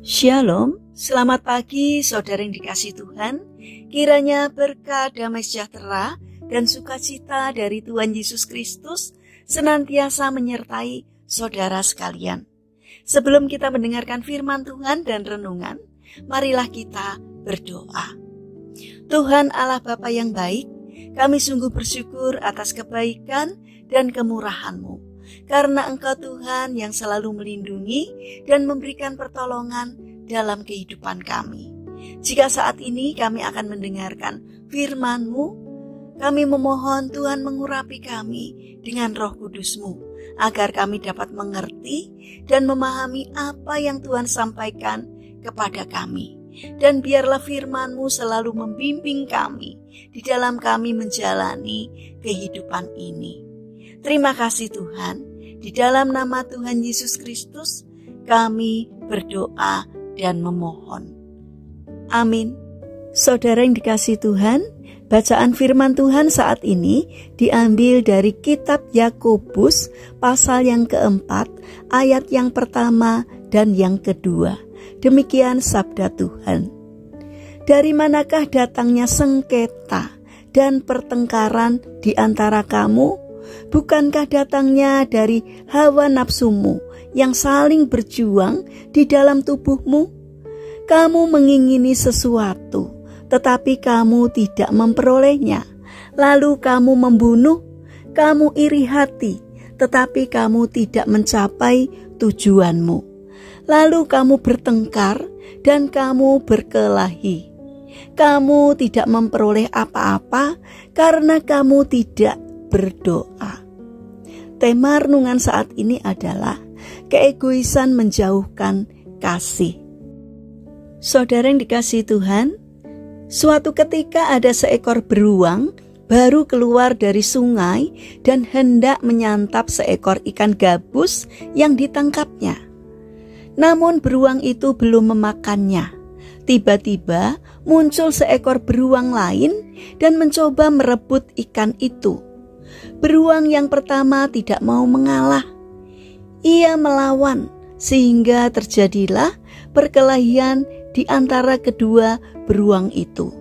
Shalom, selamat pagi saudara yang dikasihi Tuhan. Kiranya berkah, damai sejahtera, dan sukacita dari Tuhan Yesus Kristus senantiasa menyertai saudara sekalian. Sebelum kita mendengarkan firman Tuhan dan renungan, marilah kita berdoa. Tuhan Allah Bapa yang baik, kami sungguh bersyukur atas kebaikan dan kemurahan-Mu. Karena Engkau Tuhan yang selalu melindungi dan memberikan pertolongan dalam kehidupan kami. Jika saat ini kami akan mendengarkan firman-Mu, kami memohon Tuhan mengurapi kami dengan Roh Kudus-Mu, agar kami dapat mengerti dan memahami apa yang Tuhan sampaikan kepada kami. Dan biarlah firman-Mu selalu membimbing kami di dalam kami menjalani kehidupan ini. Terima kasih Tuhan, di dalam nama Tuhan Yesus Kristus kami berdoa dan memohon. Amin. Saudara yang dikasihi Tuhan, bacaan firman Tuhan saat ini diambil dari kitab Yakobus pasal yang keempat, ayat yang pertama dan yang kedua. Demikian sabda Tuhan. Dari manakah datangnya sengketa dan pertengkaran di antara kamu? Bukankah datangnya dari hawa nafsumu yang saling berjuang di dalam tubuhmu? Kamu mengingini sesuatu, tetapi kamu tidak memperolehnya. Lalu kamu membunuh, kamu iri hati, tetapi kamu tidak mencapai tujuanmu. Lalu kamu bertengkar dan kamu berkelahi. Kamu tidak memperoleh apa-apa karena kamu tidak berdoa. Tema renungan saat ini adalah keegoisan menjauhkan kasih. Saudara yang dikasihi Tuhan, suatu ketika ada seekor beruang baru keluar dari sungai dan hendak menyantap seekor ikan gabus yang ditangkapnya. Namun beruang itu belum memakannya. Tiba-tiba muncul seekor beruang lain dan mencoba merebut ikan itu. Beruang yang pertama tidak mau mengalah. Ia melawan sehingga terjadilah perkelahian di antara kedua beruang itu.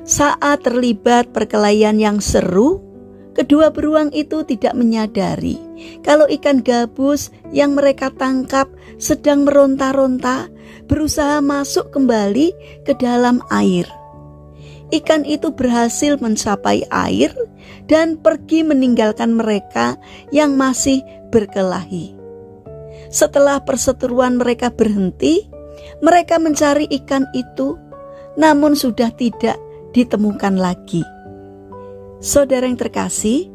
Saat terlibat perkelahian yang seru, kedua beruang itu tidak menyadari kalau ikan gabus yang mereka tangkap sedang meronta-ronta berusaha masuk kembali ke dalam air. Ikan itu berhasil mencapai air dan pergi meninggalkan mereka yang masih berkelahi. Setelah perseteruan mereka berhenti, mereka mencari ikan itu, namun sudah tidak ditemukan lagi. Saudara yang terkasih,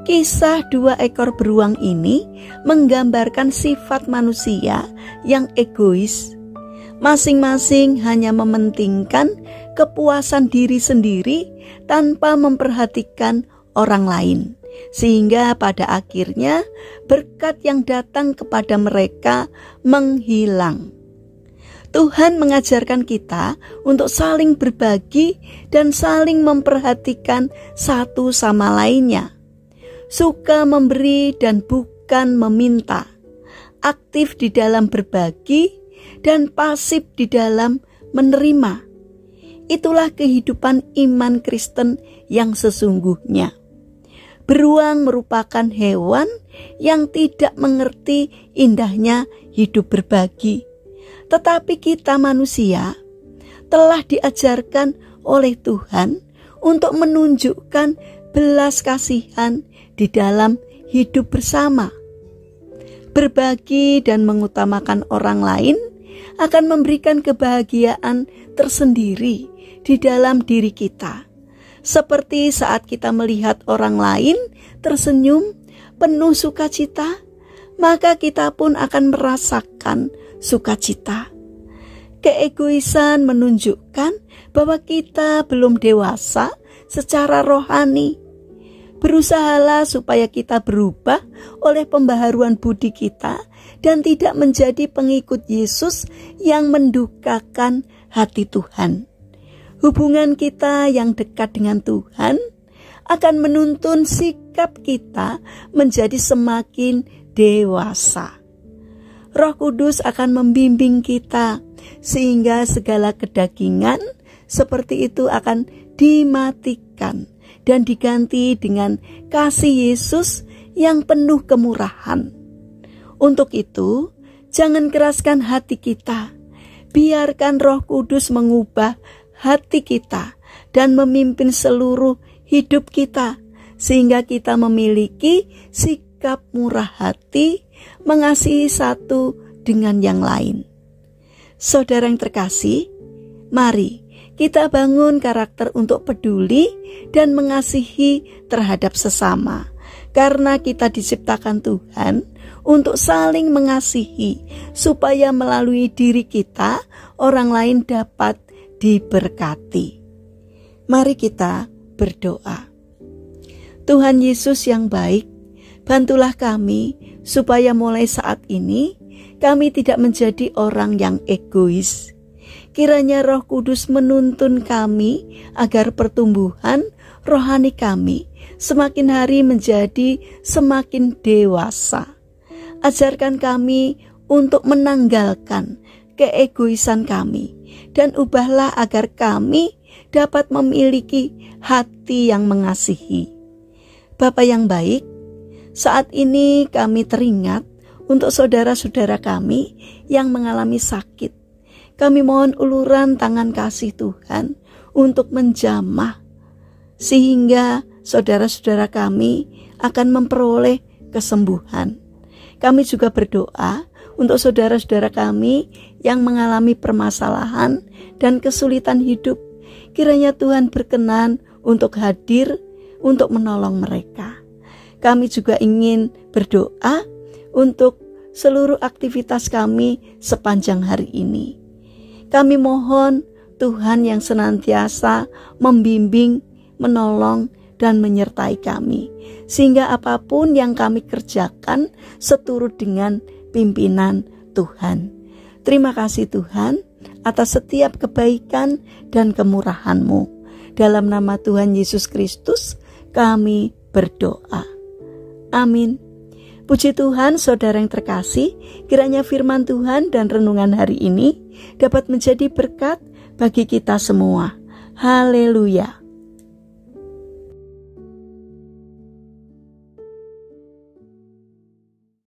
kisah dua ekor beruang ini menggambarkan sifat manusia yang egois. Masing-masing hanya mementingkan kepuasan diri sendiri tanpa memperhatikan orang lain, sehingga pada akhirnya berkat yang datang kepada mereka menghilang. Tuhan mengajarkan kita untuk saling berbagi dan saling memperhatikan satu sama lainnya, suka memberi dan bukan meminta, aktif di dalam berbagi dan pasif di dalam menerima. Itulah kehidupan iman Kristen yang sesungguhnya. Beruang merupakan hewan yang tidak mengerti indahnya hidup berbagi. Tetapi kita manusia telah diajarkan oleh Tuhan untuk menunjukkan belas kasihan di dalam hidup bersama. Berbagi dan mengutamakan orang lain akan memberikan kebahagiaan tersendiri di dalam diri kita. Seperti saat kita melihat orang lain tersenyum penuh sukacita, maka kita pun akan merasakan sukacita. Keegoisan menunjukkan bahwa kita belum dewasa secara rohani. Berusahalah supaya kita berubah oleh pembaharuan budi kita dan tidak menjadi pengikut Yesus yang mendukakan hati Tuhan. Hubungan kita yang dekat dengan Tuhan akan menuntun sikap kita menjadi semakin dewasa. Roh Kudus akan membimbing kita sehingga segala kedagingan seperti itu akan dimatikan dan diganti dengan kasih Yesus yang penuh kemurahan. Untuk itu, jangan keraskan hati kita. Biarkan Roh Kudus mengubah hati kita dan memimpin seluruh hidup kita, sehingga kita memiliki sikap murah hati, mengasihi satu dengan yang lain. Saudara yang terkasih, mari kita bangun karakter untuk peduli dan mengasihi terhadap sesama, karena kita diciptakan Tuhan untuk saling mengasihi, supaya melalui diri kita orang lain dapat diberkati. Mari kita berdoa. Tuhan Yesus yang baik, bantulah kami supaya mulai saat ini kami tidak menjadi orang yang egois. Kiranya Roh Kudus menuntun kami agar pertumbuhan rohani kami semakin hari menjadi semakin dewasa. Ajarkan kami untuk menanggalkan keegoisan kami, dan ubahlah agar kami dapat memiliki hati yang mengasihi. Bapa yang baik, saat ini kami teringat untuk saudara-saudara kami yang mengalami sakit. Kami mohon uluran tangan kasih Tuhan untuk menjamah, sehingga saudara-saudara kami akan memperoleh kesembuhan. Kami juga berdoa untuk saudara-saudara kami yang mengalami permasalahan dan kesulitan hidup. Kiranya Tuhan berkenan untuk hadir untuk menolong mereka. Kami juga ingin berdoa untuk seluruh aktivitas kami sepanjang hari ini. Kami mohon Tuhan yang senantiasa membimbing, menolong, dan menyertai kami, sehingga apapun yang kami kerjakan seturut dengan pimpinan Tuhan. Terima kasih Tuhan atas setiap kebaikan dan kemurahan-Mu. Dalam nama Tuhan Yesus Kristus kami berdoa. Amin. Puji Tuhan, saudara yang terkasih, kiranya firman Tuhan dan renungan hari ini dapat menjadi berkat bagi kita semua. Haleluya.